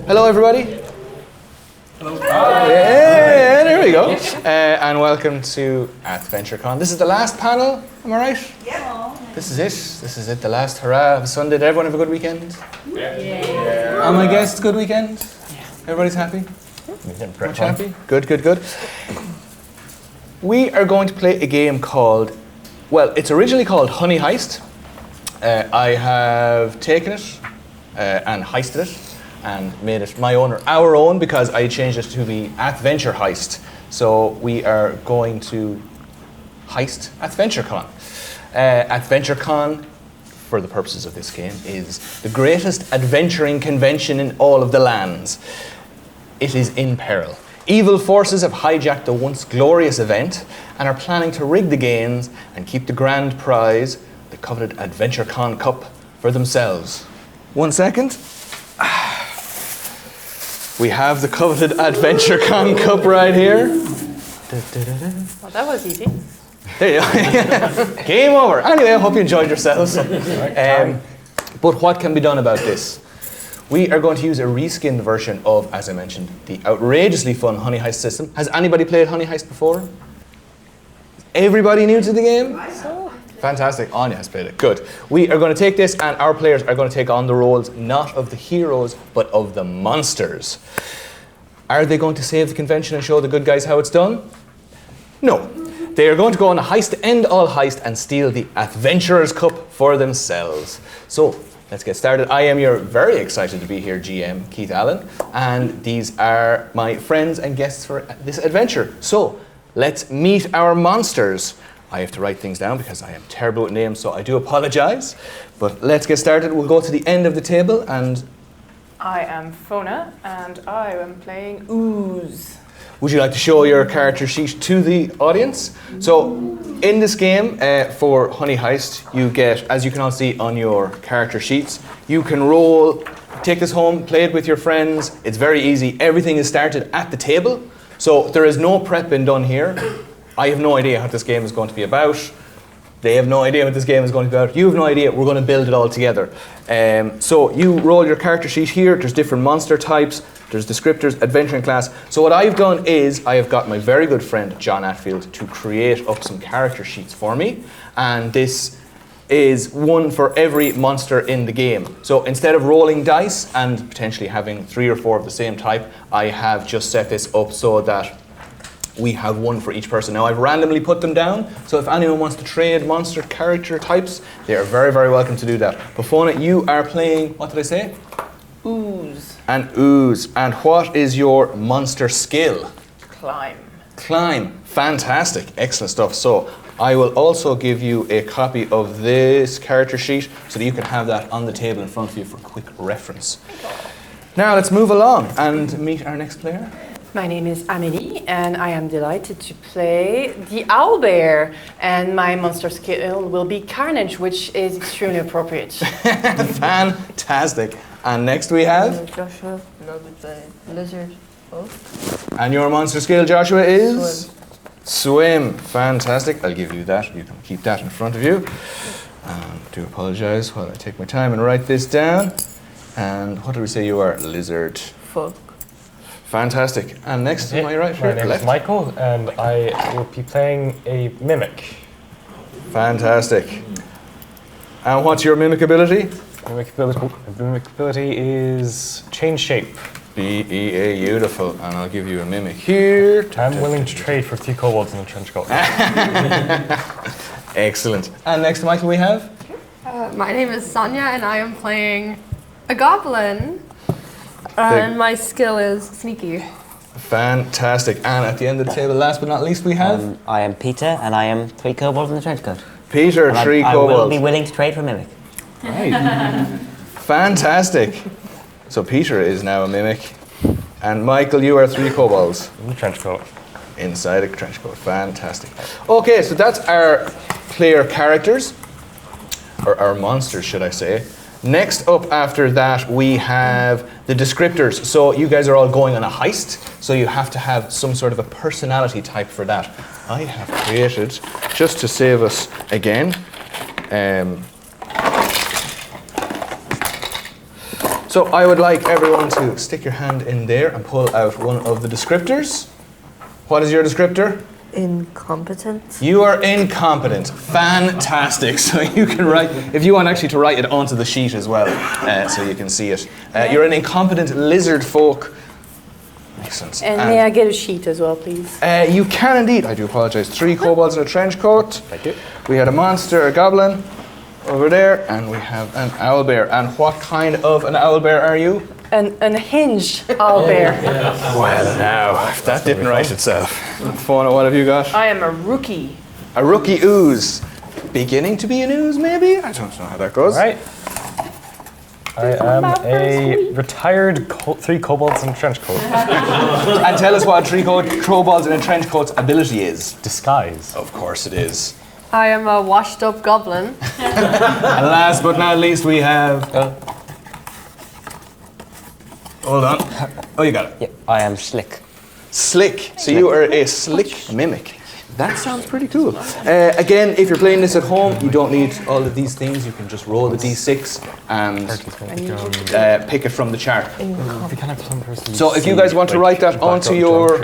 Hello, everybody. Hello. Yeah, there we go. And welcome to AthVentureCon. This is the last panel, am I right? Yeah. This is it. This is it, the last hurrah of a Sunday. Did everyone have a good weekend? Yeah. And my guests, good weekend? Yeah. Everybody's happy? Much happy? Good, good, good. We are going to play a game called, well, it's originally called Honey Heist. I have taken it and heisted it and made it my own or our own because I changed it to the AthVenture Heist. So we are going to heist AthVentureCon. AthVentureCon, for the purposes of this game, is the greatest adventuring convention in all of the lands. It is in peril. Evil forces have hijacked the once glorious event and are planning to rig the gains and keep the grand prize, the coveted AthVentureCon Cup, for themselves. 1 second. We have the coveted AthVentureCon Cup right here. Well, that was easy. There you go. Game over. Anyway, I hope you enjoyed yourselves. But what can be done about this? We are going to use a reskinned version of, as I mentioned, the outrageously fun Honey Heist system. Has anybody played Honey Heist before? Everybody new to the game? Fantastic. Anya has played it. Good. We are going to take this and our players are going to take on the roles not of the heroes, but of the monsters. Are they going to save the convention and show the good guys how it's done? No. They are going to go on a heist to end all heist and steal the Adventurers Cup for themselves. So, let's get started. I am your very excited to be here GM, Keith Allen, and these are my friends and guests for this adventure. So, let's meet our monsters. I have to write things down because I am terrible with names, so I do apologize. But let's get started. We'll go to the end of the table and... I am Fona, and I am playing Ooze. Would you like to show your character sheet to the audience? So, in this game, for Honey Heist, you get, as you can all see on your character sheets, you can roll, take this home, play it with your friends. It's very easy. Everything is started at the table. So, there is no prep being done here. I have no idea what this game is going to be about. They have no idea what this game is going to be about. You have no idea. We're going to build it all together. So you roll your character sheet here. There's different monster types. There's descriptors, adventuring class. So what I've done is I have got my very good friend John Atfield to create up some character sheets for me. And this is one for every monster in the game. So instead of rolling dice and potentially having 3 or 4 of the same type, I have just set this up so that we have one for each person. Now I've randomly put them down, so if anyone wants to trade monster character types, they are very, very welcome to do that. Bafona, you are playing, what did I say? Ooze. And Ooze. And what is your monster skill? Climb. Climb. Fantastic. Excellent stuff. So I will also give you a copy of this character sheet so that you can have that on the table in front of you for quick reference. Now let's move along and meet our next player. My name is Amélie, and I am delighted to play the Owlbear. And my monster skill will be Carnage, which is extremely appropriate. Fantastic. And next we have? Joshua, lizard. And your monster skill, Joshua, is? Swim. Fantastic. I'll give you that. You can keep that in front of you. I do apologize while I take my time and write this down. And what did we say you are? Lizard. Folk. Fantastic. And next, am I right? My name is Michael, and I will be playing a mimic. Fantastic. And what's your mimic ability? Mimic ability is change shape. B-E-A, beautiful. And I'll give you a mimic here. I'm willing to trade for 3 kobolds in a trench coat. Excellent. And next, Michael, we have? My name is Sonia, and I am playing a goblin. And my skill is sneaky. Fantastic. And at the end of the table, last but not least, we have? I am Peter, and I am 3 kobolds in the trench coat. Peter, And 3 I kobolds. will be willing to trade for Mimic. Right. Fantastic. So Peter is now a mimic. And Michael, you are 3 kobolds. In the trench coat. Inside a trench coat. Fantastic. Okay, so that's our player characters. Or our monsters, should I say. Next up after that, we have the descriptors. So you guys are all going on a heist, so you have to have some sort of a personality type for that. I have created, just to save us again, So I would like everyone to stick your hand in there and pull out one of the descriptors. What is your descriptor? Incompetent. You are incompetent. Fantastic. So you can write, if you want actually to write it onto the sheet as well, so you can see it. You're an incompetent lizard folk. Excellent. And may I get a sheet as well, please? You can indeed. I do apologise. 3 kobolds in a trench coat. Thank you. We had a monster, a goblin over there, and we have an owlbear. And what kind of an owlbear are you? An unhinged owlbear. Well, now, if that didn't write itself. Fauna, what have you got? I am a rookie. A rookie ooze. Beginning to be an ooze, maybe? I don't know how that goes. All right. I am a retired 3 kobolds in a trench coat. And tell us what 3 kobolds in a trench coat's ability is. Disguise. Of course it is. I am a washed up goblin. And last but not least, we have... Hold on. Oh, you got it. Yeah, I am slick. Slick. So you are a slick mimic. That sounds pretty cool. Again, if you're playing this at home, you don't need all of these things. You can just roll the d6 and pick it from the chart. So if you guys want to write that onto your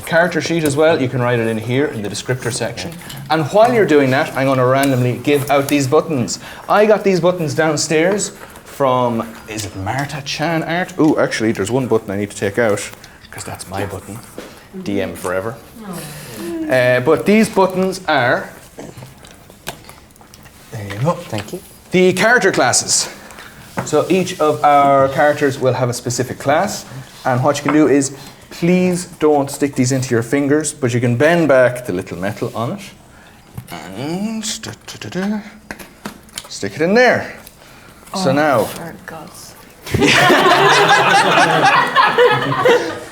character sheet as well, you can write it in here in the descriptor section. And while you're doing that, I'm going to randomly give out these buttons. I got these buttons downstairs from, is it Marta Chan Art? Ooh, actually, there's one button I need to take out because that's my button. DM forever. But these buttons are, there you go. Thank you. The character classes. So each of our characters will have a specific class, and what you can do is, please don't stick these into your fingers, but you can bend back the little metal on it, and stick it in there. So now,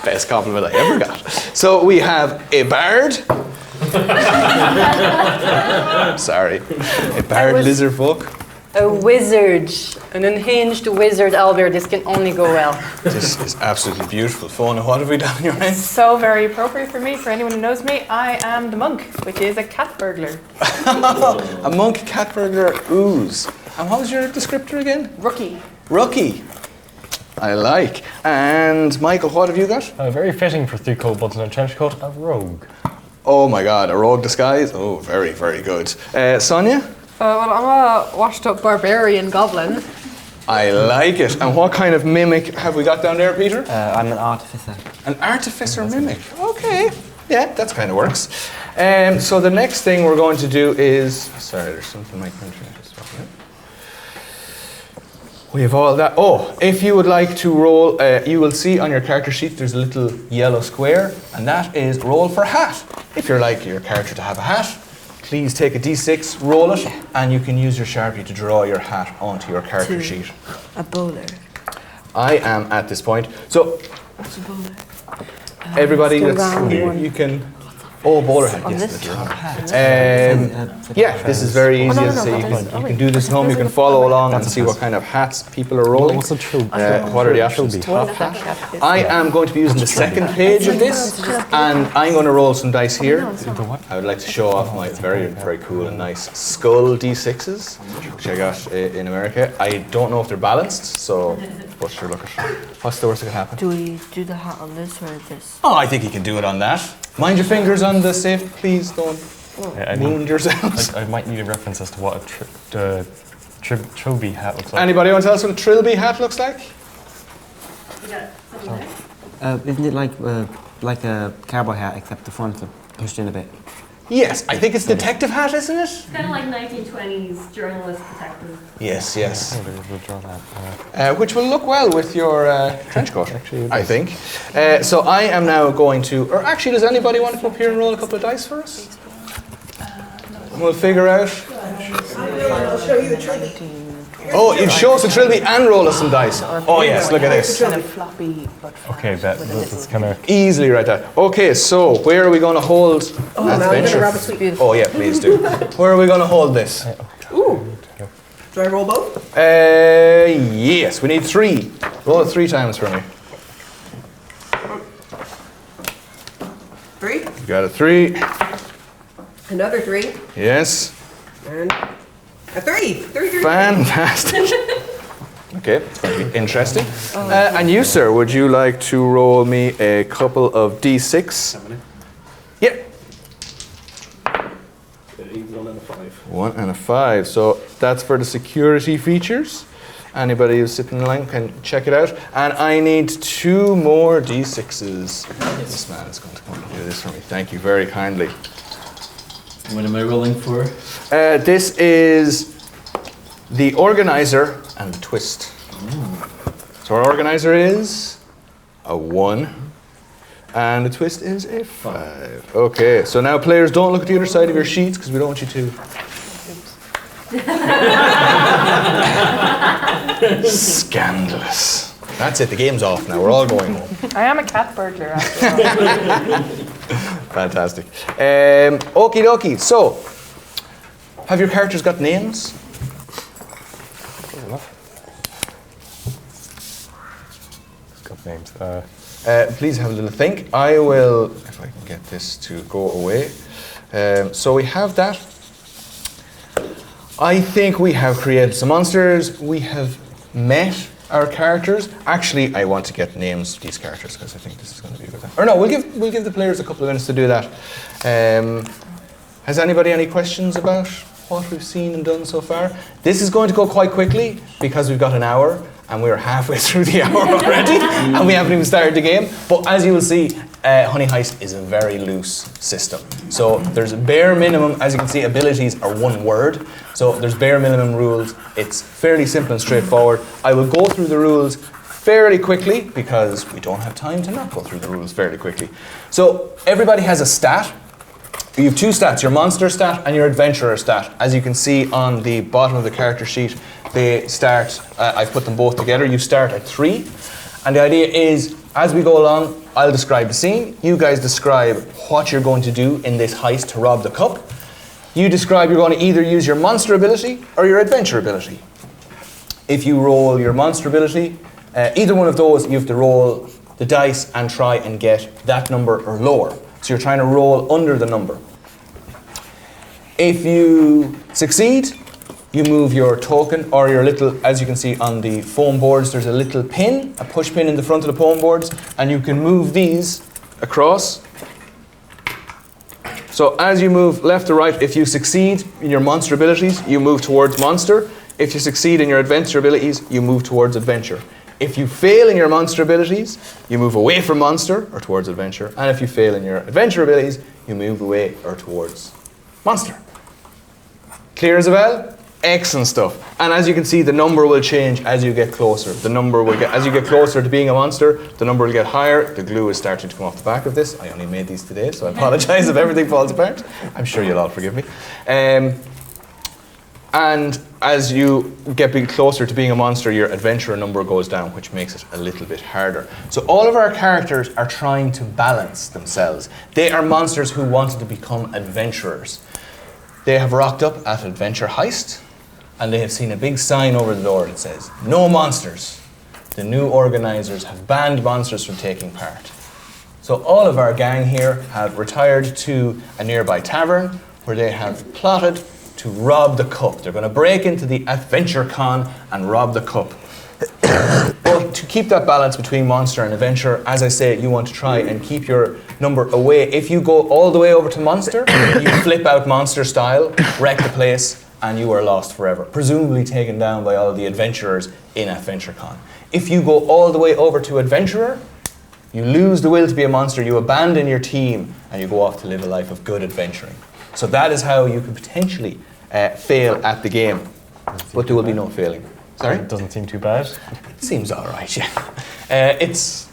best compliment I ever got. So we have a bard. Sorry, a bard lizard folk. A wizard. An unhinged wizard owlbear. This can only go well. This is absolutely beautiful. Fauna, what have we done in your end? So very appropriate for me. For anyone who knows me, I am the monk, which is a cat burglar. A monk cat burglar ooze. And what was your descriptor again? Rookie. Rookie. I like. And Michael, what have you got? Very fitting for 3 kobolds in a trench coat, a rogue. Oh my god, a rogue disguise? Oh, very, very good. Sonia? Well, I'm a washed up barbarian goblin. I like it. And what kind of mimic have we got down there, Peter? I'm an artificer. An artificer mimic. Okay. Yeah, that kind of works. So the next thing we're going to do is... Sorry, there's something my printer is talking about. We have all that. Oh, if you would like to roll, you will see on your character sheet there's a little yellow square, and that is roll for hat. If you'd like your character to have a hat, please take a d6, roll it, and you can use your Sharpie to draw your hat onto your character sheet. A bowler. I am at this point. So, What's a bowler? everybody, the let's, round one. you can... Oh, bowler hat, yes. this Yeah, this is very easy. As I say, you can do this at home. You can follow along and see what kind of hats people are rolling. What's a trilby? What are the options? I am going to be using the second page of this, and I'm going to roll some dice here. I would like to show off my very, very cool and nice skull D6s, which I got in America. I don't know if they're balanced, so but sure, look at what's the worst that could happen? Do we do the hat on this or this? Oh, I think you can do it on that. Mind your fingers on the safe, please. Don't wound yourselves. I might need a reference as to what a trilby hat looks like. Anybody want to tell us what a trilby hat looks like? Isn't it like a cowboy hat, except the front is pushed in a bit? Yes, I think it's detective hat, isn't it? It's kind of like 1920s journalist detective. Yes, yes. We'll draw that. Which will look well with your trench coat, I think. So I am now going to, or actually, does anybody want to come up here and roll a couple of dice for us? We'll figure out. I'll show you the trilby. Oh, you'd show us a trilby and roll us some dice. Oh yes, look at this. Okay, that's kind of... Easily right there. Okay, so where are we going to hold AthVenture? Oh yeah, please do. Where are we going to hold this? Ooh. Do I roll both? Yes, we need 3. Roll it 3 times for me. 3. You got a 3. Another 3. Yes. And A 3. 3. Fantastic. Okay, it's going to be interesting. And you, sir, would you like to roll me a couple of d6? Yeah. 1 and a 5. 1 and a 5. So that's for the security features. Anybody who's sitting in line can check it out. And I need 2 more d6s. This man is going to come and do this for me. Thank you very kindly. What am I rolling for? This is the organizer and the twist. So our organizer is a 1. And the twist is a 5. Okay, so now players, don't look at the other side of your sheets because we don't want you to. Scandalous. That's it, the game's off now. We're all going home. I am a cat burglar after all. Fantastic. Okie dokie. So, have your characters got names? Got names. Please have a little think. I will, if I can get this to go away. So we have that. I think we have created some monsters. We have met our characters. Actually, I want to get names of these characters because I think this is going to be a good time. Or no, we'll give the players a couple of minutes to do that. Has anybody any questions about what we've seen and done so far? This is going to go quite quickly because we've got an hour and we're halfway through the hour already and we haven't even started the game. But as you will see, Honey Heist is a very loose system. So there's a bare minimum, as you can see, abilities are 1 word. So there's bare minimum rules. It's fairly simple and straightforward. I will go through the rules fairly quickly because we don't have time to not go through the rules fairly quickly. So everybody has a stat. You have 2 stats, your monster stat and your adventurer stat. As you can see on the bottom of the character sheet, they start, I've put them both together. You start at 3. And the idea is, as we go along, I'll describe the scene. You guys describe what you're going to do in this heist to rob the cup. You describe you're going to either use your monster ability or your adventure ability. If you roll your monster ability, either one of those, you have to roll the dice and try and get that number or lower. So you're trying to roll under the number. If you succeed, you move your token or your little, as you can see on the foam boards, there's a little pin, a push pin in the front of the foam boards, and you can move these across. So as you move left to right, if you succeed in your monster abilities, you move towards monster. If you succeed in your adventure abilities, you move towards adventure. If you fail in your monster abilities, you move away from monster or towards adventure. And if you fail in your adventure abilities, you move away or towards monster. Clear as a bell? Excellent stuff. And as you can see, the number will change as you get closer. The number will get, as you get closer to being a monster, the number will get higher. The glue is starting to come off the back of this. I only made these today, so I apologize if everything falls apart. I'm sure you'll all forgive me. And as you get closer to being a monster, your adventurer number goes down, which makes it a little bit harder. So all of our characters are trying to balance themselves. They are monsters who wanted to become adventurers. They have rocked up at AthVenture Heist, and they have seen a big sign over the door that says, "No monsters." The new organizers have banned monsters from taking part. So all of our gang here have retired to a nearby tavern where they have plotted to rob the cup. They're going to break into the Adventure Con and rob the cup. But to keep that balance between monster and adventure, as I say, you want to try and keep your number away. If you go all the way over to monster, you flip out monster style, wreck the place, and you are lost forever, presumably taken down by all of the adventurers in Adventure Con. If you go all the way over to adventurer, you lose the will to be a monster, you abandon your team, and you go off to live a life of good adventuring. So that is how you could potentially fail at the game, but there will be no failing. Sorry? It doesn't seem too bad. It seems all right, yeah. It's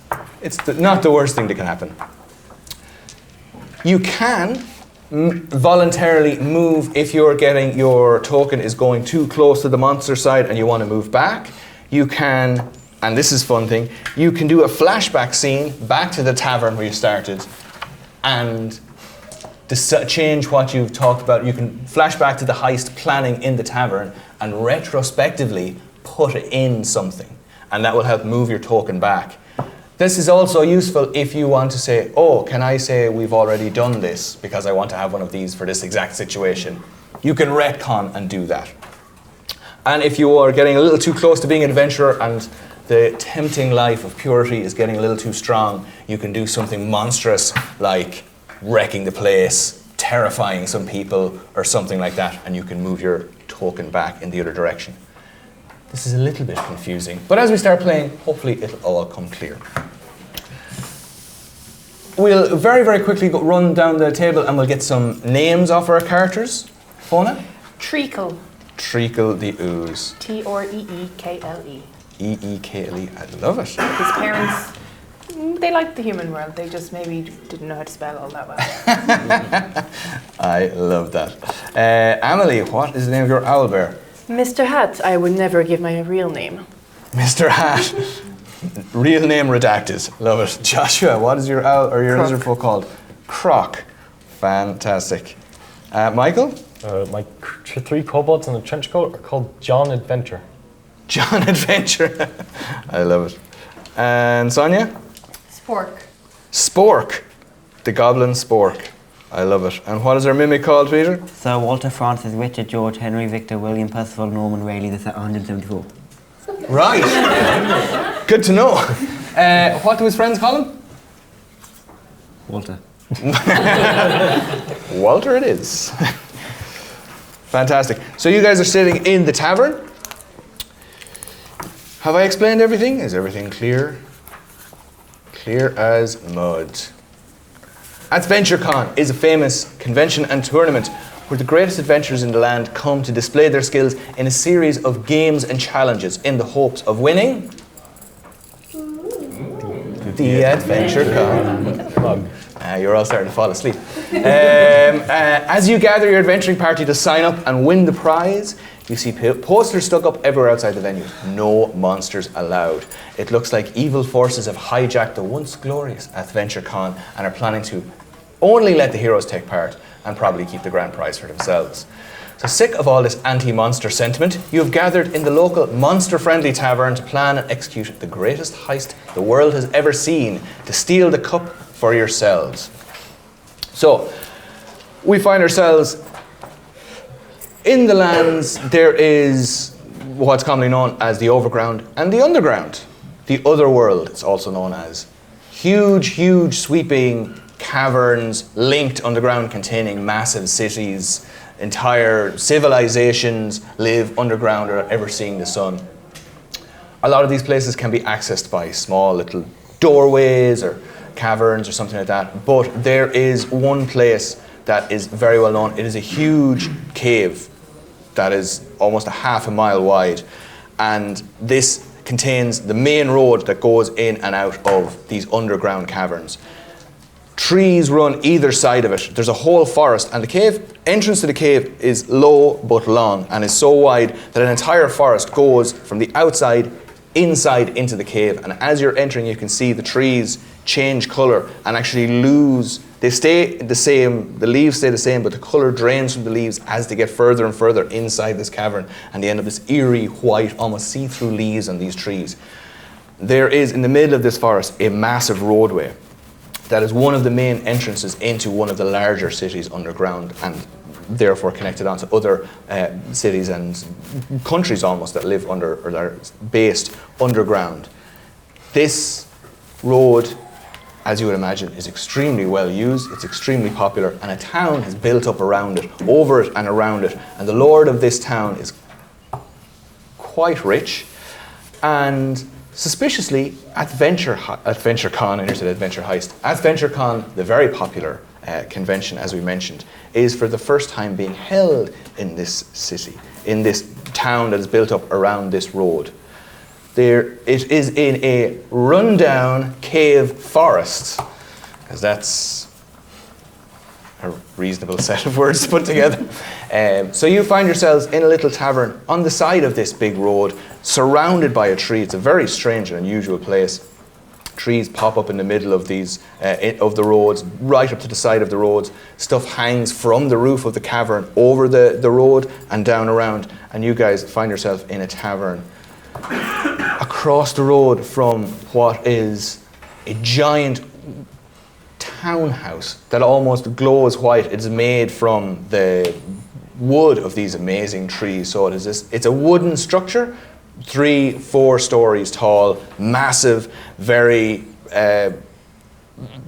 not the worst thing that can happen. You can voluntarily move if you're getting your token is going too close to the monster side and you want to move back. You can, and this is a fun thing, you can do a flashback scene back to the tavern where you started and change what you've talked about. You can flash back to the heist planning in the tavern and retrospectively put in something, and that will help move your token back. This is also useful if you want to say, oh, can I say we've already done this because I want to have one of these for this exact situation. You can retcon and do that. And if you are getting a little too close to being an adventurer and the tempting life of purity is getting a little too strong, you can do something monstrous like wrecking the place, terrifying some people, or something like that, and you can move your token back in the other direction. This is a little bit confusing, but as we start playing, hopefully it'll all come clear. We'll very, very quickly run down the table and we'll get some names off our characters. Fauna? Treacle. Treacle the Ooze. Treekle. E-E-K-L-E. I love it. His parents, they liked the human world. They just maybe didn't know how to spell all that well. I love that. Amelie, what is the name of your owlbear? Mr. Hat, I would never give my real name. Mr. Hat. Real name redacted. Love it. Joshua, what is your owl or your Croc. lizard folk called? Croc. Fantastic. Michael? My 3 kobolds in a trench coat are called John Adventure. John Adventure. I love it. And Sonia? Spork. Spork. The goblin Spork. I love it. And what is our mimic called, Peter? Sir Walter Francis Richard George Henry Victor William Percival Norman Rayleigh the 174. Right. Good to know. What do his friends call him? Walter. Walter it is. Fantastic. So you guys are sitting in the tavern. Have I explained everything? Is everything clear? Clear as mud. AthVentureCon is a famous convention and tournament where the greatest adventurers in the land come to display their skills in a series of games and challenges in the hopes of winning the AthVentureCon. You're all starting to fall asleep. As you gather your adventuring party to sign up and win the prize, you see posters stuck up everywhere outside the venue. No monsters allowed. It looks like evil forces have hijacked the once glorious AthVentureCon and are planning to only let the heroes take part and probably keep the grand prize for themselves. So sick of all this anti-monster sentiment, you have gathered in the local monster-friendly tavern to plan and execute the greatest heist the world has ever seen to steal the cup for yourselves. So, we find ourselves in the lands. There is what's commonly known as the overground and the underground. The other world, it's also known as. Huge, sweeping caverns linked underground containing massive cities. Entire civilizations live underground or are ever seeing the sun. A lot of these places can be accessed by small little doorways or caverns or something like that, but there is one place that is very well known. It is a huge cave that is almost a half a mile wide, and this contains the main road that goes in and out of these underground caverns. Trees run either side of it. There's a whole forest, and the cave entrance to the cave is low but long and is so wide that an entire forest goes from the outside inside into the cave. And as you're entering, you can see the trees change color and actually lose. They stay the same, the leaves stay the same, but the color drains from the leaves as they get further and further inside this cavern, and they end up this eerie white, almost see-through leaves on these trees. There is, in the middle of this forest, a massive roadway that is one of the main entrances into one of the larger cities underground, and therefore connected onto other cities and countries almost that live under, or that are based underground. This road, as you would imagine, is extremely well used, it's extremely popular, and a town has built up around it, over it and around it, and the lord of this town is quite rich, and suspiciously, AthVentureCon, I nearly said AthVenture Heist. AthVentureCon, the very popular convention, as we mentioned, is for the first time being held in this city, in this town that is built up around this road. It is in a rundown cave forest, because that's a reasonable set of words to put together. So you find yourselves in a little tavern on the side of this big road, surrounded by a tree. It's a very strange and unusual place. Trees pop up in the middle of these of the roads, right up to the side of the roads. Stuff hangs from the roof of the cavern over the road and down around. And you guys find yourself in a tavern across the road from what is a giant townhouse that almost glows white. It's made from the wood of these amazing trees. So it is it's a wooden structure, 3-4 stories tall, massive, very.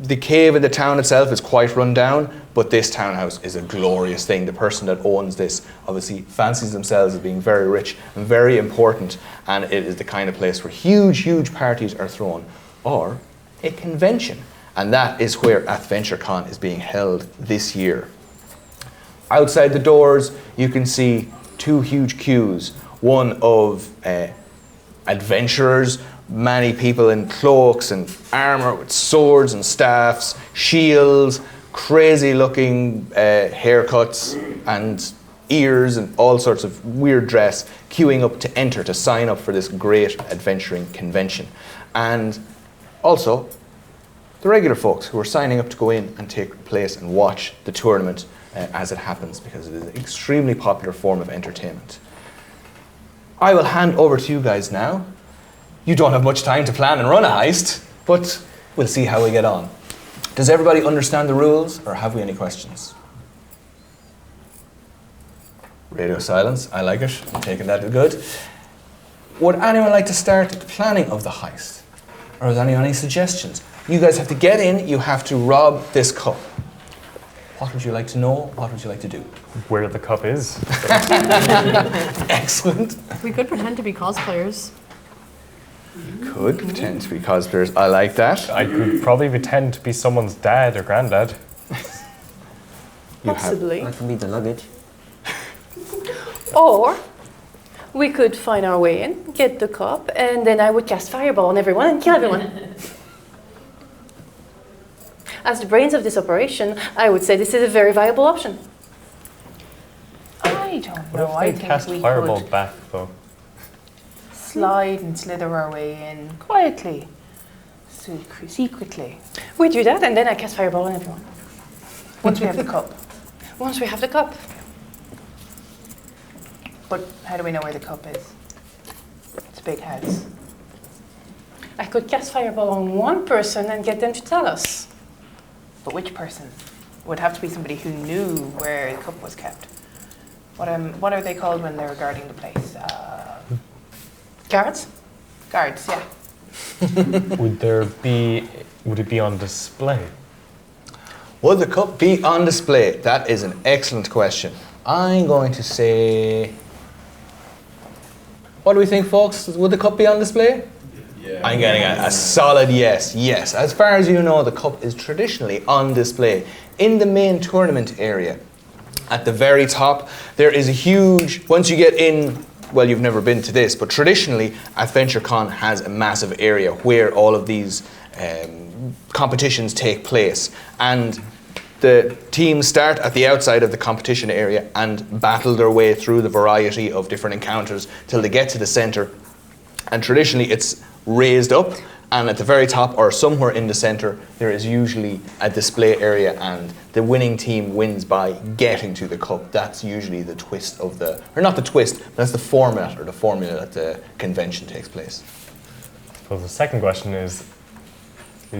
The cave in the town itself is quite run down, but this townhouse is a glorious thing. The person that owns this obviously fancies themselves as being very rich and very important, and it is the kind of place where huge parties are thrown, or a convention. And that is where AthVentureCon is being held this year. Outside the doors, you can see 2 huge queues, one of adventurers, many people in cloaks and armor with swords and staffs, shields, crazy looking haircuts and ears and all sorts of weird dress, queuing up to enter, to sign up for this great adventuring convention. And also the regular folks who are signing up to go in and take place and watch the tournament as it happens, because it is an extremely popular form of entertainment. I will hand over to you guys now. You don't have much time to plan and run a heist, but we'll see how we get on. Does everybody understand the rules, or have we any questions? Radio silence, I like it. I'm taking that as good. Would anyone like to start the planning of the heist? Or is anyone any suggestions? You guys have to get in, you have to rob this cup. What would you like to know? What would you like to do? Where the cup is. Excellent. We could pretend to be cosplayers. Could pretend to be cosplayers. I like that. I could probably pretend to be someone's dad or granddad. Possibly. That could be the luggage. Or we could find our way in, get the cup, and then I would cast fireball on everyone and kill everyone. As the brains of this operation, I would say this is a very viable option. I don't What know. I if they think cast we fireball could back, though? slide and slither our way in quietly, secretly. We do that, and then I cast fireball on everyone. Once we have the cup. Once we have the cup. But how do we know where the cup is? It's a big house. I could cast fireball on one person and get them to tell us. But which person? Would have to be somebody who knew where the cup was kept. What are they called when they're guarding the place? Guards? Guards, yeah. Would it be on display? Would the cup be on display? That is an excellent question. I'm going to say... What do we think, folks? Would the cup be on display? Yeah. I'm getting a solid yes. Yes. As far as you know, the cup is traditionally on display in the main tournament area. At the very top, there is a huge... Once you get in... Well, you've never been to this, but traditionally, AthVentureCon has a massive area where all of these competitions take place. And the teams start at the outside of the competition area and battle their way through the variety of different encounters till they get to the center. And traditionally, it's raised up, and at the very top or somewhere in the center, there is usually a display area, and the winning team wins by getting to the cup. That's usually the twist of the, or not the twist, but that's the format or the formula that the convention takes place. So the second question is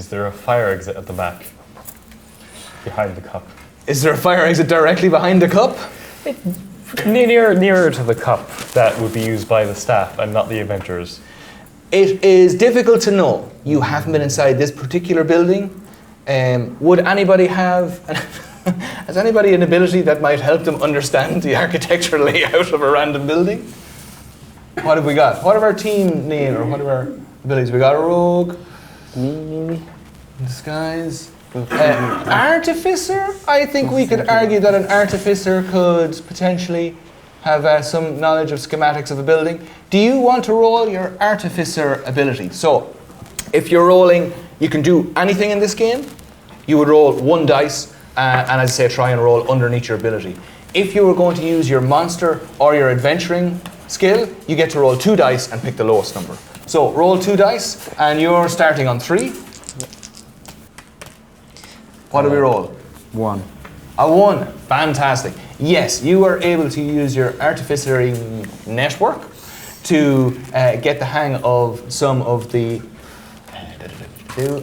there a fire exit at the back, behind the cup? Is there a fire exit directly behind the cup? Nearer to the cup that would be used by the staff and not the adventurers. It is difficult to know. You haven't been inside this particular building. Would anybody have, has anybody an ability that might help them understand the architectural layout of a random building? What have we got? What of our team name, or what of our abilities? We got a rogue, me, disguise. Artificer? I think we could argue that an artificer could potentially have some knowledge of schematics of a building. Do you want to roll your artificer ability? So, if you're rolling, you can do anything in this game. You would roll 1 dice, and as I say, try and roll underneath your ability. If you were going to use your monster or your adventuring skill, you get to roll 2 dice and pick the lowest number. So, roll 2 dice, and you're starting on 3. What do we roll? 1. A 1. Fantastic. Yes, you are able to use your artificery network to get the hang of some of the...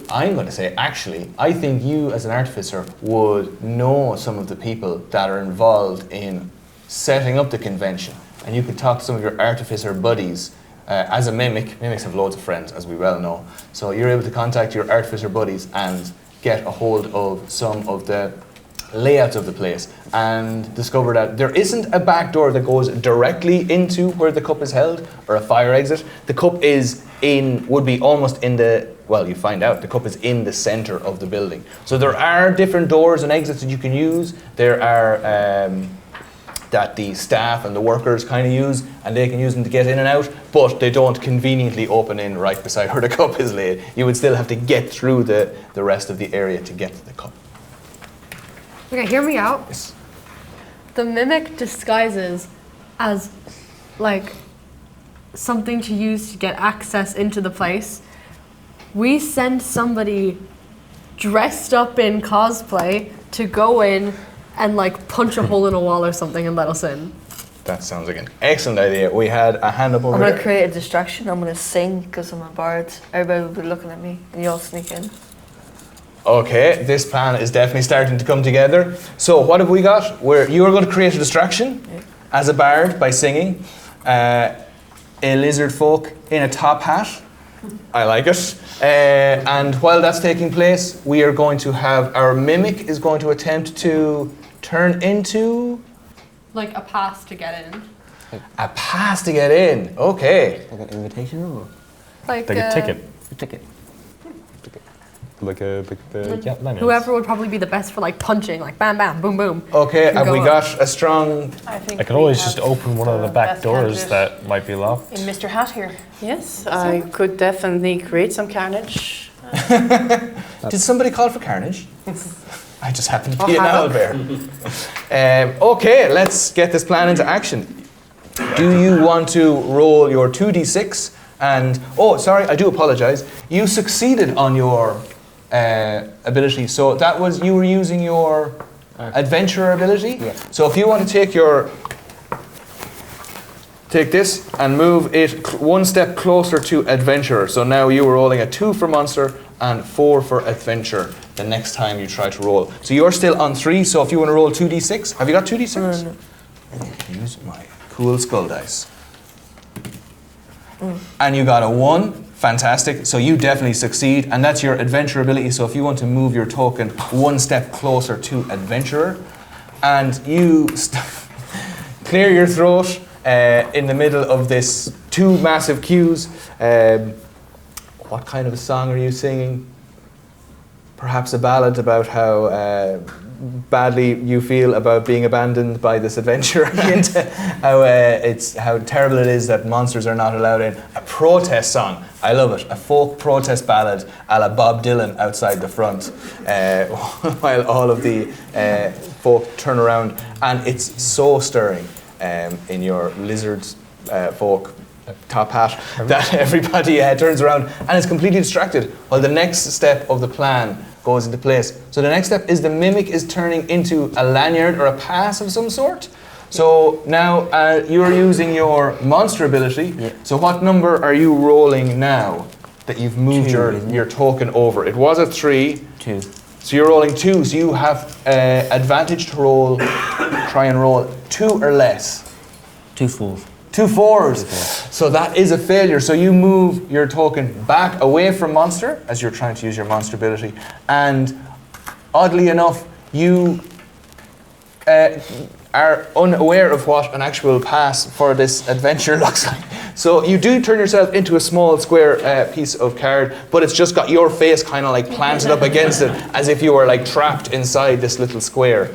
I'm going to say, actually, I think you as an artificer would know some of the people that are involved in setting up the convention. And you can talk to some of your artificer buddies. As a mimic, mimics have loads of friends, as we well know. So you're able to contact your artificer buddies and get a hold of some of the layouts of the place and discover that there isn't a back door that goes directly into where the cup is held or a fire exit. The cup would be almost in the, well, you find out, the cup is in the center of the building. So there are different doors and exits that you can use. There are that the staff and the workers kind of use, and they can use them to get in and out, but they don't conveniently open in right beside where the cup is laid. You would still have to get through the rest of the area to get to the cup. Okay, hear me out. Yes. The mimic disguises as like something to use to get access into the place. We send somebody dressed up in cosplay to go in and like punch a hole in a wall or something and let us in. That sounds like an excellent idea. We had a hand up over I'm there. gonna create a distraction. I'm gonna sing because I'm a bard. Everybody will be looking at me, and you all sneak in. Okay, this plan is definitely starting to come together. So what have we got? You are going to create a distraction as a bard by singing. A lizard folk in a top hat. I like it. And while that's taking place, we are going to have our mimic is going to attempt to turn into Like a pass to get in. a pass to get in. Okay. Like an invitation or Like Like a ticket. a ticket? Like lanyards. whoever would probably be the best for like punching, like bam, bam, boom, boom. Okay, Can have go we up. got a strong... I think I can we always have just open one of the back best doors candidate that might be locked. in Mr. Hat here. Yes, I could definitely create some carnage. Did somebody call for carnage? I just happened to be an havoc. owlbear. Okay, let's get this plan into action. Do you want to roll your 2d6 and... Oh, sorry, I do apologize. You succeeded on your ability. So that was... You were using your adventurer ability? Yeah. So if you want to take your... Take this and move it one step closer to adventurer. So now you were rolling a 2 for monster and 4 for adventure the next time you try to roll. So you're still on 3, so if you want to roll 2d6, have you got 2d6? No. Use my cool skull dice. And you got a 1, fantastic. So you definitely succeed, and that's your adventure ability. So if you want to move your token one step closer to adventurer, and you clear your throat in the middle of this 2 massive queues. What kind of a song are you singing? Perhaps a ballad about how badly you feel about being abandoned by this adventure and how terrible it is that monsters are not allowed in. A protest song. I love it. A folk protest ballad a la Bob Dylan outside the front while all of the folk turn around. And it's so stirring in your lizard folk top hat that everybody turns around and is completely distracted while the next step of the plan goes into place. So the next step is the mimic is turning into a lanyard or a pass of some sort. So now you're using your monster ability. Yeah. So what number are you rolling now that you've moved 2, isn't it? your token over? It was a 3. 2. So you're rolling 2. So you have advantage to roll, try and roll 2 or less. 2 4s. 2 4s. So that is a failure. So you move your token back away from monster as you're trying to use your monster ability. And oddly enough, you are unaware of what an actual pass for this adventure looks like. So you do turn yourself into a small square piece of card, but it's just got your face kind of like planted up against it as if you were like trapped inside this little square.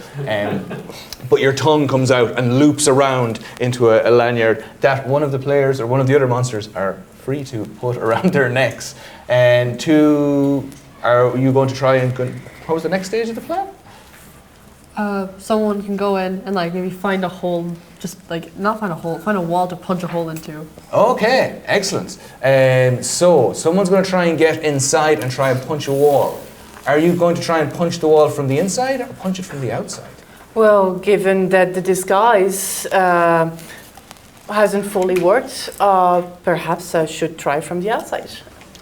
But your tongue comes out and loops around into a lanyard that one of the players or one of the other monsters are free to put around their necks. And are you going to try and what was the next stage of the plan? Someone can go in and like maybe find a hole, just like not find a hole, find a wall to punch a hole into. Okay, excellent. So someone's going to try and get inside and try and punch a wall. Are you going to try and punch the wall from the inside or punch it from the outside? Well, given that the disguise hasn't fully worked, perhaps I should try from the outside.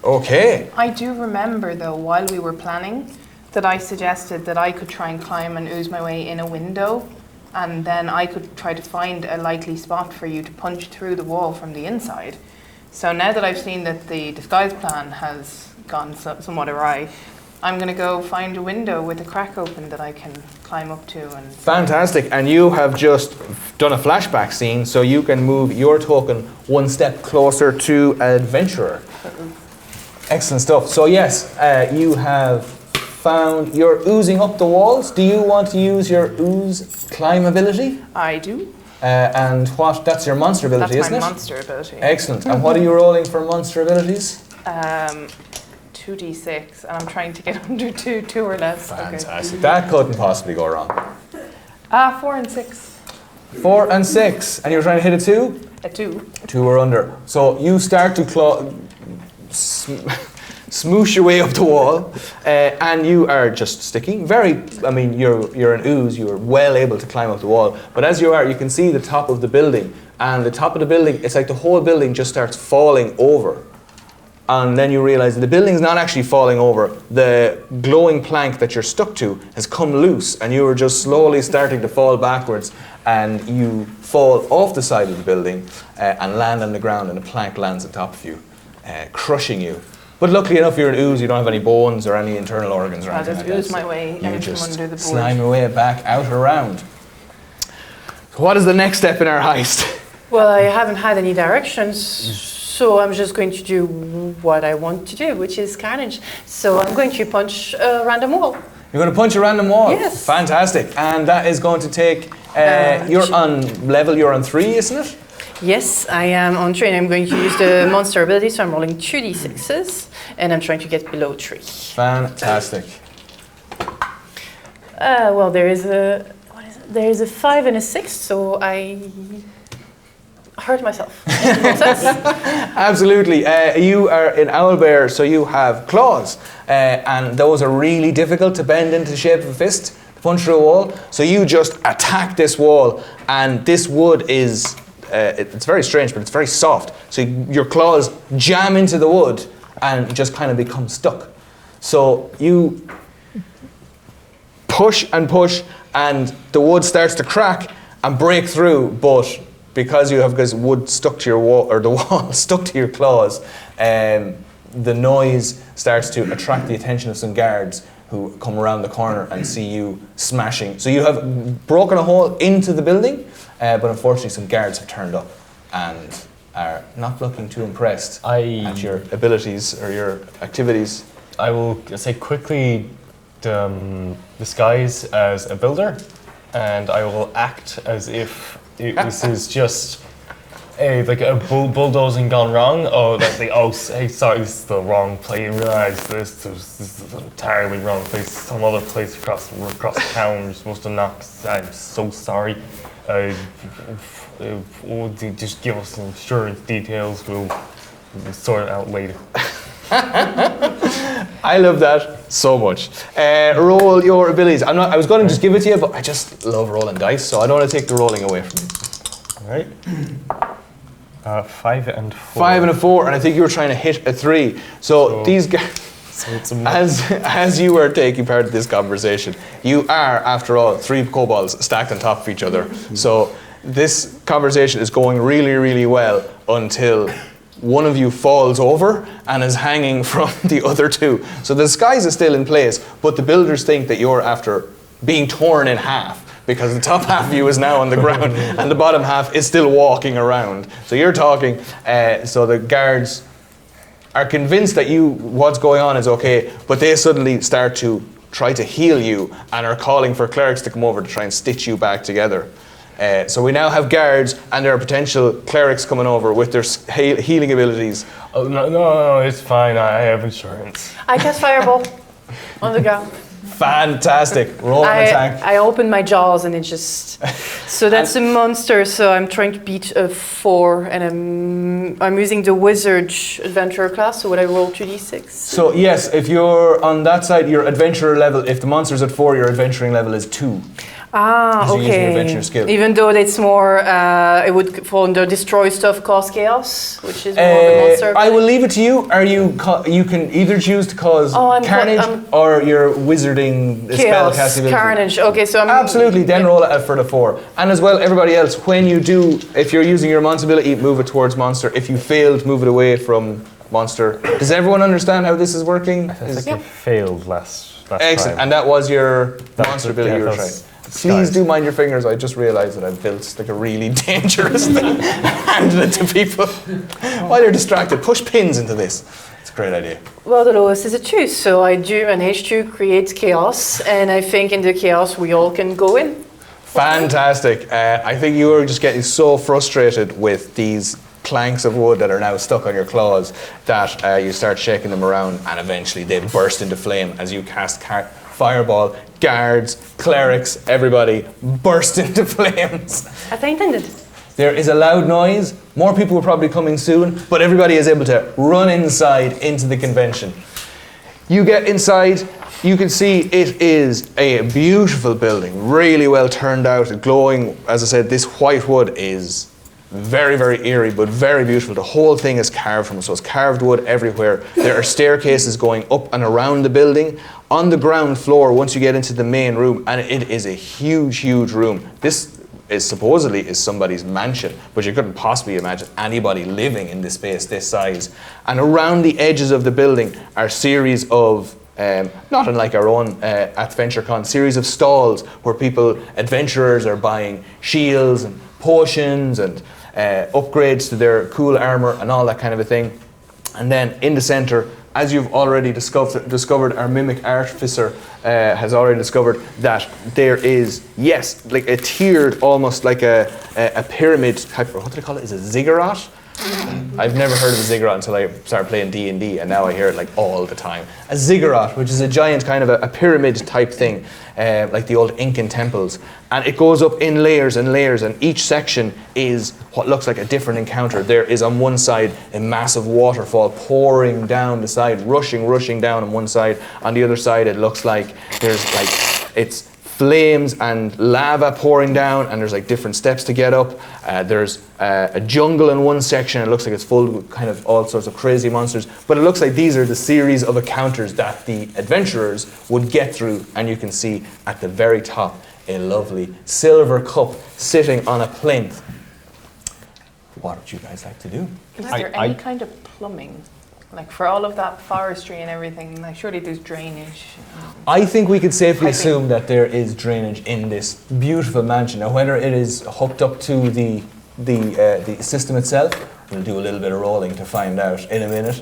Okay. I do remember, though, while we were planning, that I suggested that I could try and climb and ooze my way in a window and then I could try to find a likely spot for you to punch through the wall from the inside. So now that I've seen that the disguise plan has gone somewhat awry, I'm going to go find a window with a crack open that I can climb up to. And Fantastic. And you have just done a flashback scene, so you can move your token one step closer to Adventurer. Excellent stuff. So yes, you have found, you're oozing up the walls. Do you want to use your ooze climb ability? I do. And what? That's your monster ability, That's isn't my it? monster ability. Excellent. And what are you rolling for monster abilities? 2d6, and I'm trying to get under 2 or less. Fantastic. That couldn't possibly go wrong. 4 and 6. 4 and 6. And you're trying to hit a 2? A 2. 2 or under. So you start to smoosh your way up the wall, and you are just sticking. You're an ooze, you're well able to climb up the wall. But as you are, you can see the top of the building. And the top of the building, it's like the whole building just starts falling over. And then you realize that the building's not actually falling over. The glowing plank that you're stuck to has come loose, and you are just slowly starting to fall backwards, and you fall off the side of the building and land on the ground, and the plank lands on top of you, crushing you. But luckily enough, you're an ooze, you don't have any bones or any internal organs or anything like that. I'll just ooze my way You out from just under the board. slime your way back out around. So what is the next step in our heist? Well, I haven't had any directions, so I'm just going to do what I want to do, which is carnage. So I'm going to punch a random wall. You're going to punch a random wall? Yes. Fantastic. And that is going to take, you're on 3, isn't it? Yes, I am on 3, and I'm going to use the monster ability, so I'm rolling 2d6s, and I'm trying to get below 3. Fantastic. Well, there is a 5 and a 6, so I hurt myself. Absolutely. You are an owlbear, so you have claws, and those are really difficult to bend into the shape of a fist to punch through a wall. So you just attack this wall, and this wood is, it's very strange, but it's very soft. So your claws jam into the wood and just kind of become stuck. So you push, and the wood starts to crack and break through, but because you have this wood stuck to your wall, or the wall stuck to your claws, the noise starts to attract the attention of some guards who come around the corner and see you smashing. So you have broken a hole into the building, but unfortunately some guards have turned up and are not looking too impressed at your abilities or your activities. I will say quickly disguise as a builder, and I will act as if this is just a bulldozing gone wrong. Hey, sorry, this is the wrong place. I realize this is an entirely wrong place. Some other place across town. You're supposed to knock. I'm so sorry. Just give us some insurance details. We'll sort it out later. I love that so much. Roll your abilities. I was going to just give it to you, but I just love rolling dice, so I don't want to take the rolling away from you. All right. 5 and 4. 5 and a 4, and I think you were trying to hit a 3. So these guys, as you were taking part in this conversation, you are, after all, 3 kobolds stacked on top of each other. So this conversation is going really, really well until one of you falls over and is hanging from the other 2. So the disguise is still in place, but the builders think that you're after being torn in half, because the top half of you is now on the ground and the bottom half is still walking around. So you're talking, so the guards are convinced that what's going on is okay, but they suddenly start to try to heal you and are calling for clerics to come over to try and stitch you back together. So we now have guards, and there are potential clerics coming over with their healing abilities. Oh, no, it's fine. I have insurance. I cast Fireball on the ground. Fantastic. Roll an attack. I open my jaws and it just... So that's a monster, so I'm trying to beat a 4, and I'm using the wizard adventurer class, so would I roll 2d6? So yes, if you're on that side, your adventurer level, if the monster's at 4, your adventuring level is 2. Ah, You're using your okay. adventure skill. Even though it's more, it would fall under destroy stuff, cause chaos, which is more of a monster. I will leave it to you. You can either choose to cause carnage or your wizarding chaos, spellcasting ability. carnage. Okay, so I'm absolutely. Then roll it for the 4. And as well, everybody else, when you do, if you're using your monster ability, move it towards monster. If you failed, move it away from monster. Does everyone understand how this is working? I think you failed last Excellent. time. And that was your monster ability you were trying. Please do mind your fingers. I just realised that I've built like a really dangerous thing. Handed it to people while you're distracted. Push pins into this. It's a great idea. Well, the lowest is a 2, so I do an H2 creates chaos, and I think in the chaos we all can go in. Fantastic. I think you are just getting so frustrated with these planks of wood that are now stuck on your claws that you start shaking them around, and eventually they burst into flame as you cast fireball. Guards, clerics, everybody burst into flames. As I intended. There is a loud noise. More people are probably coming soon, but everybody is able to run inside into the convention. You get inside. You can see it is a beautiful building, really well turned out, glowing. As I said, this white wood is very, very eerie, but very beautiful. The whole thing is carved from it, so it's carved wood everywhere. There are staircases going up and around the building. On the ground floor, once you get into the main room, and it is a huge, huge room. This is supposedly somebody's mansion, but you couldn't possibly imagine anybody living in this space this size. And around the edges of the building are series of not unlike our own AthVentureCon, series of stalls where adventurers are buying shields and potions and upgrades to their cool armor and all that kind of a thing. And then in the center, as you've already discovered, our mimic artificer has already discovered that there is, yes, like a tiered, almost like a pyramid type, or what do they call it? Is it a ziggurat? I've never heard of a ziggurat until I started playing D&D, and now I hear it like all the time. A ziggurat, which is a giant kind of a pyramid type thing, like the old Incan temples. And it goes up in layers and layers, and each section is what looks like a different encounter. There is on one side a massive waterfall pouring down the side, rushing down on one side. On the other side it looks like it's flames and lava pouring down, and there's like different steps to get up. There's a jungle in one section. It looks like it's full of kind of all sorts of crazy monsters, but it looks like these are the series of encounters that the adventurers would get through. And you can see at the very top a lovely silver cup sitting on a plinth. What would you guys like to do? Is there any kind of plumbing? Like for all of that forestry and everything, like surely there's drainage. I think we could safely assume that there is drainage in this beautiful mansion. Now, whether it is hooked up to the system itself, we'll do a little bit of rolling to find out in a minute.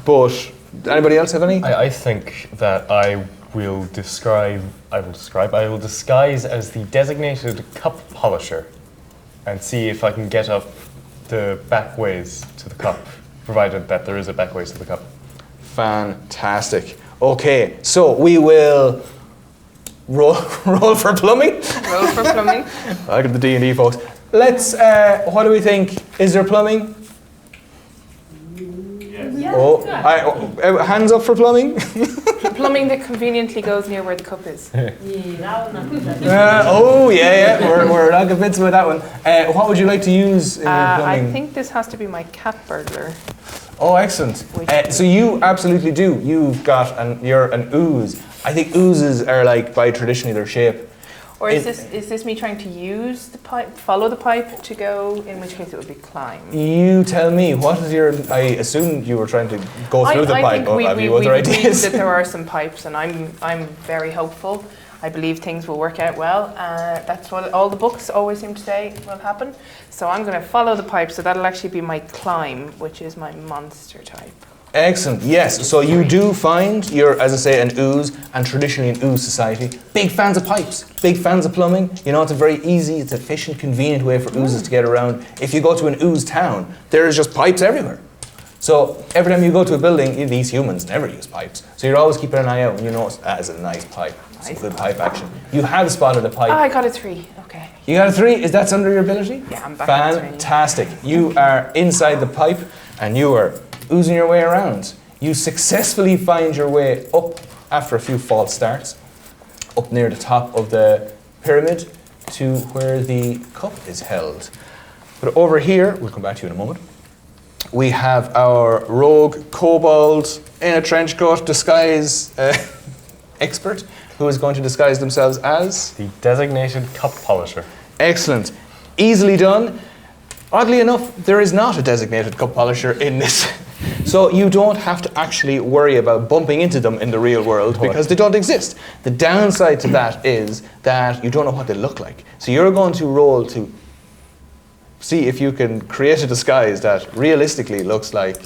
But anybody else have any? I think that I will disguise as the designated cup polisher and see if I can get up the back ways to the cup, provided that there is a back ways to the cup. Fantastic. Okay, so we will roll for plumbing. Roll for plumbing. I got the D&D folks. Let's, what do we think? Is there plumbing? Yeah. Oh, hands up for plumbing. Plumbing that conveniently goes near where the cup is. Oh, yeah, we're not convinced about that one. What would you like to use in your plumbing? I think this has to be my cat burglar. Oh, excellent. So you absolutely do. You've got you're an ooze. I think oozes are like, by traditionally their shape. Or is this me trying to use the pipe, follow the pipe to go, in which case it would be climb? You tell me, what is your, I assumed you were trying to go through the pipe, or have you other ideas? I think that there are some pipes, and I'm very hopeful. I believe things will work out well. That's what all the books always seem to say will happen. So I'm going to follow the pipe, so that'll actually be my climb, which is my monster type. Excellent, yes. So you do find you're, as I say, an ooze, and traditionally an ooze society. Big fans of pipes, big fans of plumbing. You know, it's a very easy, it's efficient, convenient way for oozes to get around. If you go to an ooze town, there is just pipes everywhere. So every time you go to a building, these humans never use pipes. So you're always keeping an eye out, and you know that is a nice pipe. It's a good pipe action. You have spotted a pipe. Oh, I got a 3, okay. You got a 3? Is that under your ability? Yeah, I'm back at 3. Fantastic. You are inside the pipe, and you are oozing your way around. You successfully find your way up after a few false starts. up near the top of the pyramid to where the cup is held. But over here, we'll come back to you in a moment, we have our rogue kobold in a trench coat disguise expert who is going to disguise themselves as the designated cup polisher. Excellent. Easily done. Oddly enough, there is not a designated cup polisher in this. So you don't have to actually worry about bumping into them in the real world because they don't exist. The downside to that is that you don't know what they look like. So you're going to roll to see if you can create a disguise that realistically looks like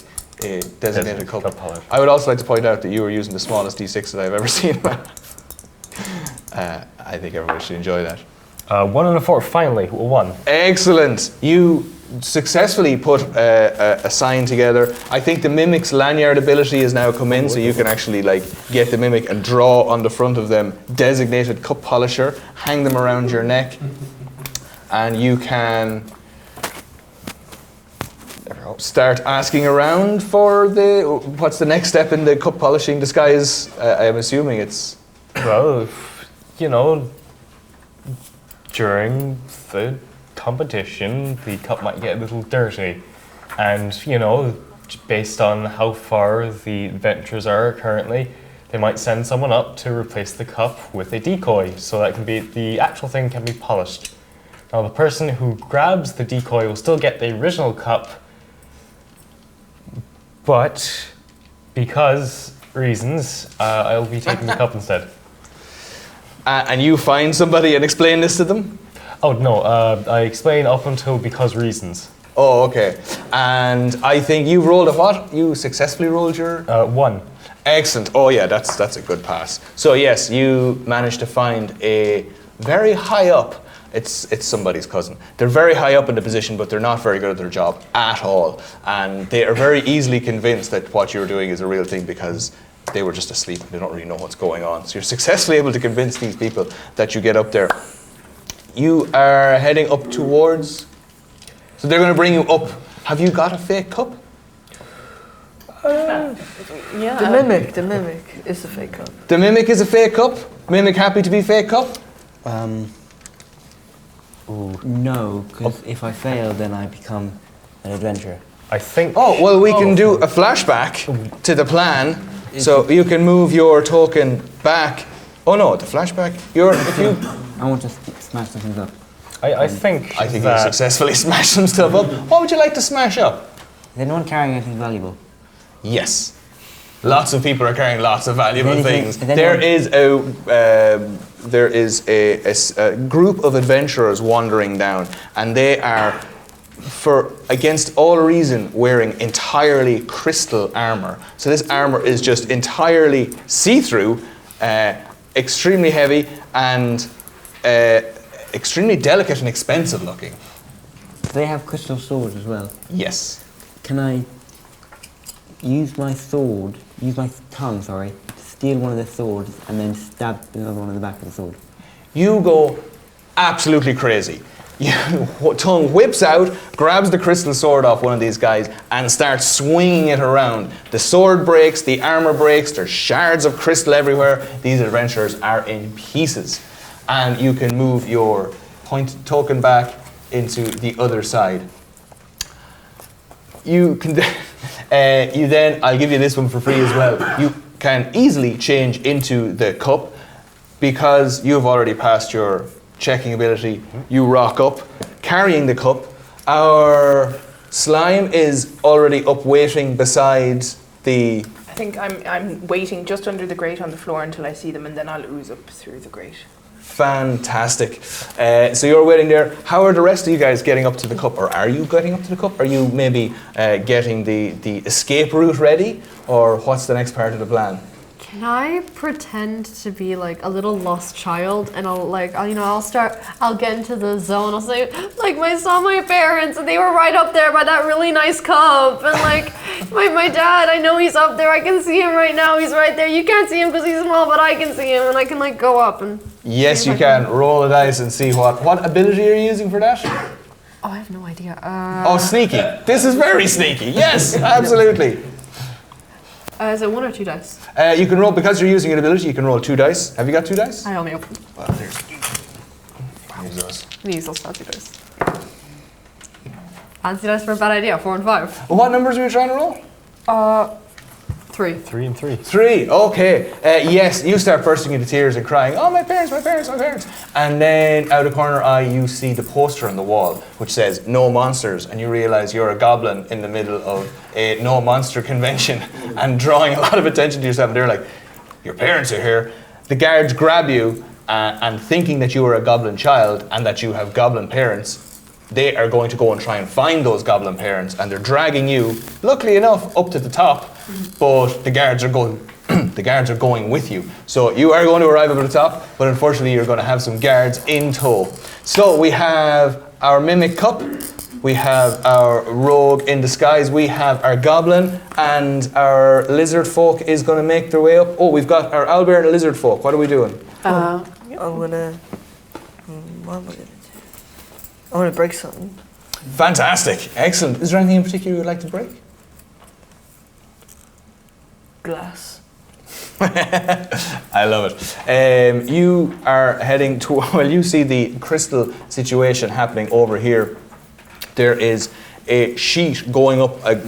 a designated cup polisher. I would also like to point out that you were using the smallest D6 that I've ever seen. I think everybody should enjoy that. 1 and a 4, finally, 1. Excellent. You successfully put a sign together. I think the Mimic's lanyard ability has now come in, so you can actually like get the Mimic and draw on the front of them designated cup polisher, hang them around your neck, and you can start asking around for what's the next step in the cup polishing disguise. I'm assuming it's... Well, you know, during the competition, the cup might get a little dirty. And, you know, based on how far the adventurers are currently, they might send someone up to replace the cup with a decoy, so that the actual thing can be polished. Now, the person who grabs the decoy will still get the original cup, but because reasons, I'll be taking the cup instead. And you find somebody and explain this to them? Oh, no, I explain up until because reasons. Oh, okay. And I think you rolled a what? You successfully rolled your... 1. Excellent. Oh yeah, that's a good pass. So yes, you managed to find a very high up, it's somebody's cousin. They're very high up in the position, but they're not very good at their job at all. And they are very easily convinced that what you're doing is a real thing because they were just asleep and they don't really know what's going on. So you're successfully able to convince these people that you get up there. You are heading up towards... So they're going to bring you up. Have you got a fake cup? Yeah. The mimic is a fake cup. The Mimic is a fake cup? Mimic happy to be fake cup? No, because if I fail, then I become an adventurer. I think... Oh, well, we can do a flashback to the plan. So you can move your token back. Oh no, the flashback. I want to smash some things up. I think you successfully smashed some stuff up. What would you like to smash up? Is anyone carrying anything valuable? Yes. Lots of people are carrying lots of valuable things. Is There is a group of adventurers wandering down, and they are, against all reason, wearing entirely crystal armor. So this armor is just entirely see-through, extremely heavy, and extremely delicate and expensive looking. Do they have crystal swords as well? Yes. Can I use my tongue, to steal one of the swords and then stab the other one in the back of the sword? You go absolutely crazy. Your tongue whips out, grabs the crystal sword off one of these guys, and starts swinging it around. The sword breaks, the armor breaks, there's shards of crystal everywhere. These adventurers are in pieces. And you can move your point token back into the other side. You can I'll give you this one for free as well. You can easily change into the cup because you've already passed your checking ability. You rock up, carrying the cup. Our slime is already up waiting beside the... I think I'm waiting just under the grate on the floor until I see them, and then I'll ooze up through the grate. Fantastic. So you're waiting there. How are the rest of you guys getting up to the cup? Or are you getting up to the cup? Are you maybe getting the escape route ready? Or what's the next part of the plan? Can I pretend to be like a little lost child, and I'll get into the zone. I'll say, like, I saw my parents and they were right up there by that really nice cup, and like my dad, I know he's up there. I can see him right now. He's right there. You can't see him because he's small, but I can see him, and I can like go up and. Yes, you can. Roll a dice and see what ability are you using for that? Oh, I have no idea. Sneaky. This is very sneaky. Yes, absolutely. Is it 1 or 2 dice? You can roll, because you're using an ability, you can roll 2 dice. Have you got 2 dice? I only opened. Well, there's. Use those. Use those fancy dice. Fancy dice for a bad idea. 4 and 5. Well, what numbers were you trying to roll? 3. 3 and 3. 3, okay. Yes, you start bursting into tears and crying, oh, my parents, my parents, my parents. And then out of corner eye, you see the poster on the wall, which says, no monsters. And you realize you're a goblin in the middle of a no monster convention and drawing a lot of attention to yourself. And they're like, your parents are here. The guards grab you and thinking that you are a goblin child and that you have goblin parents, they are going to go and try and find those goblin parents, and they're dragging you, luckily enough, up to the top, but the guards are going the guards are going with you. So you are going to arrive up at the top, but unfortunately you're going to have some guards in tow. So we have our mimic cup, we have our rogue in disguise, we have our goblin, and our lizard folk is going to make their way up. Oh, we've got our owlbear and lizard folk. What are we doing? I'm gonna. What am I gonna do? I want to break something. Fantastic, excellent. Is there anything in particular you would like to break? Glass. I love it. You are heading to, well, you see the crystal situation happening over here. There is a sheet going up, a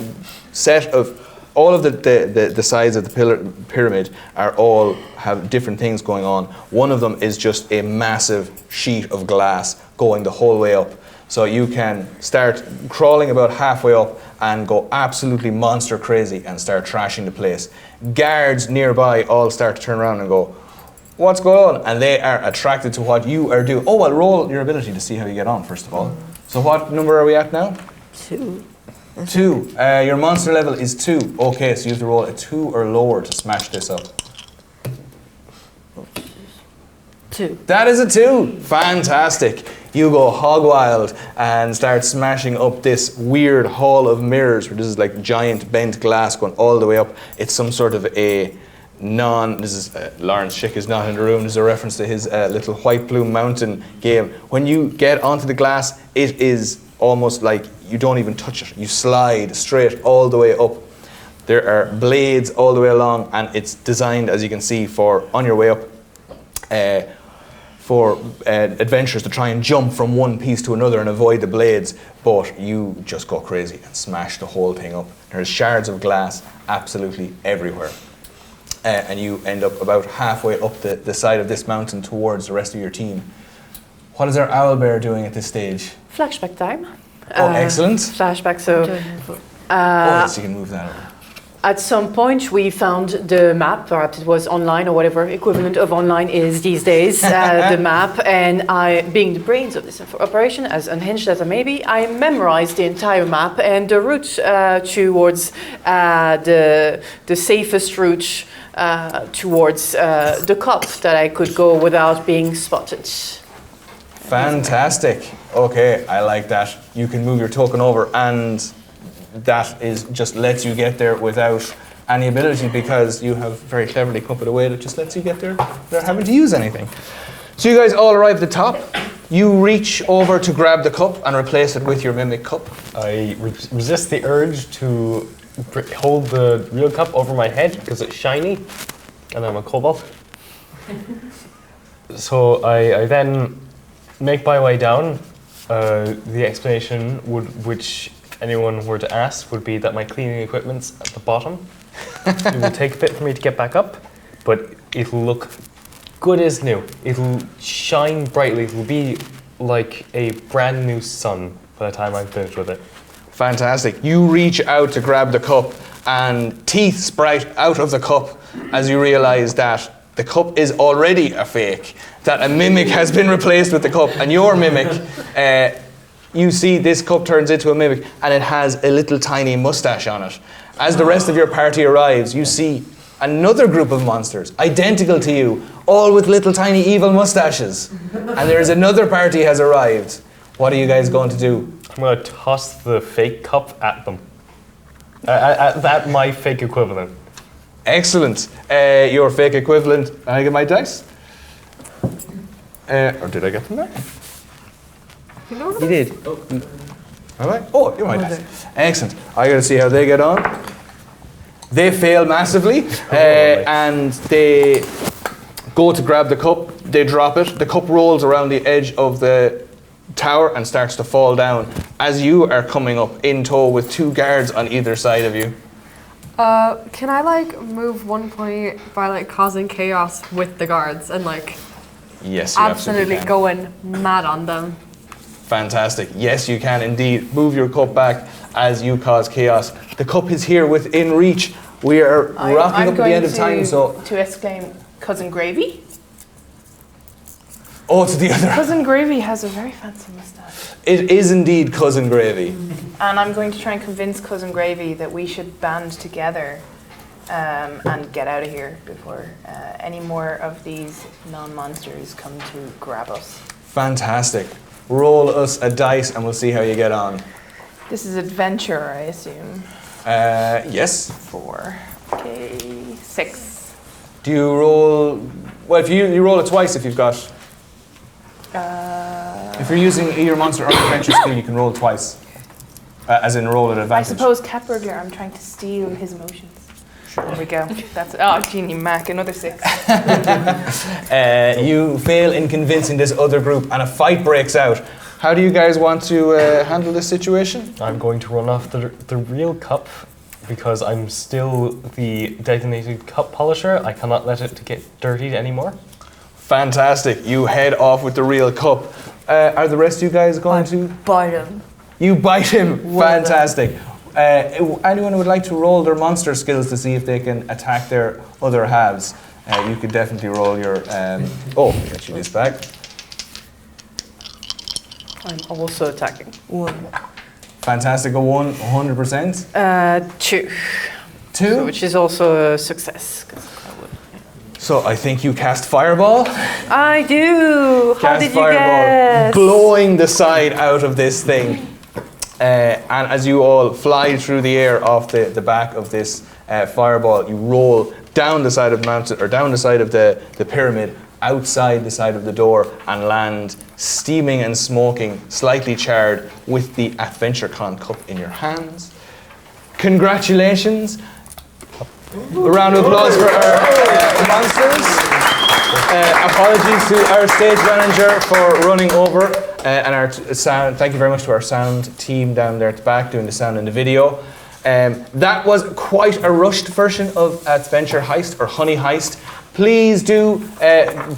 set of, all of the sides of the pyramid are all have different things going on. One of them is just a massive sheet of glass going the whole way up. So you can start crawling about halfway up and go absolutely monster crazy and start trashing the place. Guards nearby all start to turn around and go, what's going on? And they are attracted to what you are doing. Oh, well, roll your ability to see how you get on, first of all. So what number are we at now? 2. 2. Your monster level is 2. Okay, so you have to roll a 2 or lower to smash this up. 2. That is a 2. Fantastic. You go hog wild and start smashing up this weird hall of mirrors where this is like giant bent glass going all the way up. It's some sort of a this is, Lawrence Schick is not in the room. This is a reference to his little White Plume Mountain game. When you get onto the glass, it is almost like you don't even touch it. You slide straight all the way up. There are blades all the way along, and it's designed, as you can see, for on your way up, for adventurers to try and jump from one piece to another and avoid the blades, but you just go crazy and smash the whole thing up. There's shards of glass absolutely everywhere. And you end up about halfway up the side of this mountain towards the rest of your team. What is our owlbear doing at this stage? Flashback time. Oh, excellent. Flashback, so... yes, you can move that over. At some point, we found the map, perhaps it was online or whatever equivalent of online is these days, the map, and I, being the brains of this operation, as unhinged as I may be, I memorized the entire map and the route towards the safest route towards the cup that I could go without being spotted. Fantastic. Okay, I like that. You can move your token over, and that is just lets you get there without any ability because you have very cleverly come up with a way that just lets you get there without having to use anything. So you guys all arrive at the top. You reach over to grab the cup and replace it with your mimic cup. I resist the urge to hold the real cup over my head because it's shiny and I'm a kobold. So I then make my way down. The explanation which anyone were to ask would be that my cleaning equipment's at the bottom. It will take a bit for me to get back up, but it'll look good as new. It'll shine brightly. It'll be like a brand new sun by the time I'm finished with it. Fantastic. You reach out to grab the cup and teeth sprout out of the cup as you realize that the cup is already a fake, that a mimic has been replaced with the cup, and your mimic, you see this cup turns into a mimic and it has a little tiny mustache on it. As the rest of your party arrives, you see another group of monsters, identical to you, all with little tiny evil mustaches. And there is another party has arrived. What are you guys going to do? I'm going to toss the fake cup at them. At my fake equivalent. Excellent. Your fake equivalent. Can I get my dice? Or did I get them there? You did. Am I? Oh, you're my dice. Excellent. I got to see how they get on. They fail massively, and they go to grab the cup. They drop it. The cup rolls around the edge of the tower and starts to fall down as you are coming up in tow with 2 guards on either side of you. Can I like move 1 point by like causing chaos with the guards and like Yes, you absolutely can. going mad on them? Fantastic. Yes, you can indeed. Move your cup back as you cause chaos. The cup is here within reach. We are wrapping up at the end of time, so... to exclaim, Cousin Gravy? Oh, to the other... Cousin Gravy has a very fancy moustache. It is indeed Cousin Gravy. And I'm going to try and convince Cousin Gravy that we should band together and get out of here before any more of these non-monsters come to grab us. Fantastic. Roll us a dice and we'll see how you get on. This is adventure, I assume. Yes. 4. Okay, 6. Do you roll... Well, if you roll it twice if you've got... if you're using your monster or adventure skill, you can roll twice. As in roll at I advantage. suppose Cat Burglar, I'm trying to steal his emotions. There we go. That's Genie Mac, another 6. You fail in convincing this other group and a fight breaks out. How do you guys want to handle this situation? I'm going to run off the real cup because I'm still the designated cup polisher. I cannot let it get dirtied anymore. Fantastic. You head off with the real cup. Are the rest of you guys going to? Bite him. You bite him. Fantastic. Anyone who would like to roll their monster skills to see if they can attack their other halves, you could definitely roll your... get you this back. I'm also attacking. 1. Fantastic. A 1, 100%. 2. 2? So, which is also a success. 'Cause I would, So I think you cast Fireball. I do! How Cast did you Fireball, guess? blowing the side out of this thing. And as you all fly through the air off the back of this fireball, you roll down the side of the mountain, or down the side of the pyramid, outside the side of the door, and land steaming and smoking, slightly charred, with the AthVentureCon cup in your hands. Congratulations. A round of applause for our monsters. Apologies to our stage manager for running over, and our sound. Thank you very much to our sound team down there at the back doing the sound and the video. That was quite a rushed version of AthVenture Heist or Honey Heist. Please do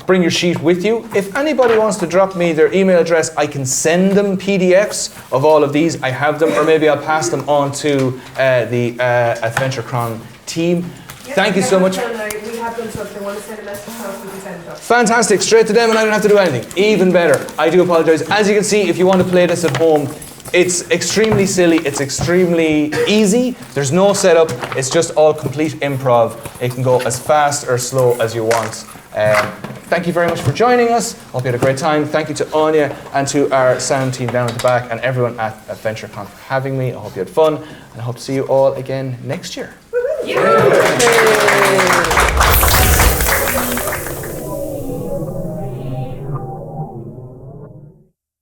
bring your sheet with you. If anybody wants to drop me their email address, I can send them PDFs of all of these. I have them, or maybe I'll pass them on to the AthVentureCon team. Thank you so much. We have them, so if they want to send a message to us, we can send it up. Fantastic, straight to them and I don't have to do anything. Even better. I do apologise. As you can see, if you want to play this at home, it's extremely silly, it's extremely easy. There's no setup, it's just all complete improv. It can go as fast or slow as you want. Thank you very much for joining us. Hope you had a great time. Thank you to Anya and to our sound team down at the back and everyone at AthVentureCon for having me. I hope you had fun and I hope to see you all again next year. Yeah.